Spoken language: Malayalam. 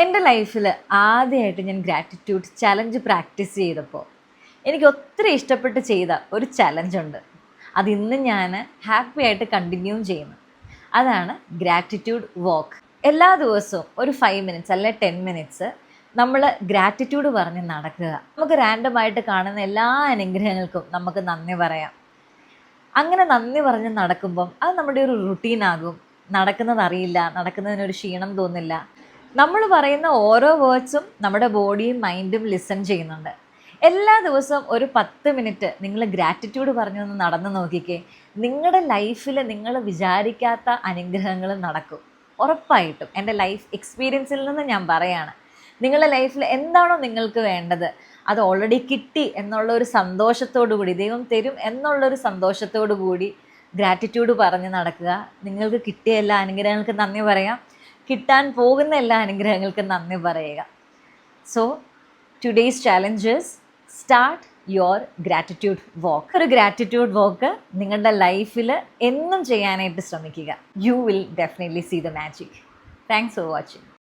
എൻ്റെ ലൈഫിൽ ആദ്യമായിട്ട് ഞാൻ ഗ്രാറ്റിറ്റ്യൂഡ് ചലഞ്ച് പ്രാക്ടീസ് ചെയ്തപ്പോൾ എനിക്ക് ഒത്തിരി ഇഷ്ടപ്പെട്ട് ചെയ്ത ഒരു ചലഞ്ചുണ്ട്. അതിന്ന് ഞാൻ ഹാപ്പി ആയിട്ട് കണ്ടിന്യൂ ചെയ്യുന്നു. അതാണ് ഗ്രാറ്റിറ്റ്യൂഡ് വാക്ക്. എല്ലാ ദിവസവും ഒരു 5 മിനിറ്റ്സ് അല്ലെ 10 മിനിറ്റ്സ് നമ്മൾ ഗ്രാറ്റിറ്റ്യൂഡ് പറഞ്ഞ് നടക്കുക. നമുക്ക് റാൻഡമായിട്ട് കാണുന്ന എല്ലാ അനുഗ്രഹങ്ങൾക്കും നമുക്ക് നന്ദി പറയാം. അങ്ങനെ നന്ദി പറഞ്ഞ് നടക്കുമ്പം അത് നമ്മുടെ ഒരു റുട്ടീനാകും. നടക്കുന്നതറിയില്ല, നടക്കുന്നതിനൊരു ക്ഷീണം തോന്നില്ല. നമ്മൾ പറയുന്ന ഓരോ വേർഡ്സും നമ്മുടെ ബോഡിയും മൈൻഡും ലിസൺ ചെയ്യുന്നുണ്ട്. എല്ലാ ദിവസവും ഒരു 10 മിനിറ്റ് നിങ്ങൾ ഗ്രാറ്റിറ്റ്യൂഡ് പറഞ്ഞൊന്ന് നടന്നു നോക്കിക്കേ. നിങ്ങളുടെ ലൈഫിൽ നിങ്ങൾ വിചാരിക്കാത്ത അനുഗ്രഹങ്ങൾ നടക്കും. ഉറപ്പായിട്ടും എൻ്റെ ലൈഫ് എക്സ്പീരിയൻസിൽ നിന്ന് ഞാൻ പറയാണ്. നിങ്ങളുടെ ലൈഫിൽ എന്താണോ നിങ്ങൾക്ക് വേണ്ടത് അത് ഓൾറെഡി കിട്ടി എന്നുള്ള ഒരു സന്തോഷത്തോടു കൂടി, ദൈവം തരും എന്നുള്ളൊരു സന്തോഷത്തോടു കൂടി ഗ്രാറ്റിറ്റ്യൂഡ് പറഞ്ഞ് നടക്കുക. നിങ്ങൾക്ക് കിട്ടിയ എല്ലാ അനുഗ്രഹങ്ങൾക്ക് നന്ദി പറയാം, കിട്ടാൻ പോകുന്ന എല്ലാ അനുഗ്രഹങ്ങൾക്കും നന്ദി പറയുക. So today's challenges start your gratitude walk. ഒരു ഗ്രാറ്റിറ്റ്യൂഡ് വാക്ക് നിങ്ങളുടെ ലൈഫിൽ എന്നും ചെയ്യാനായിട്ട് ശ്രമിക്കുക. You will definitely see the magic. Thanks for watching.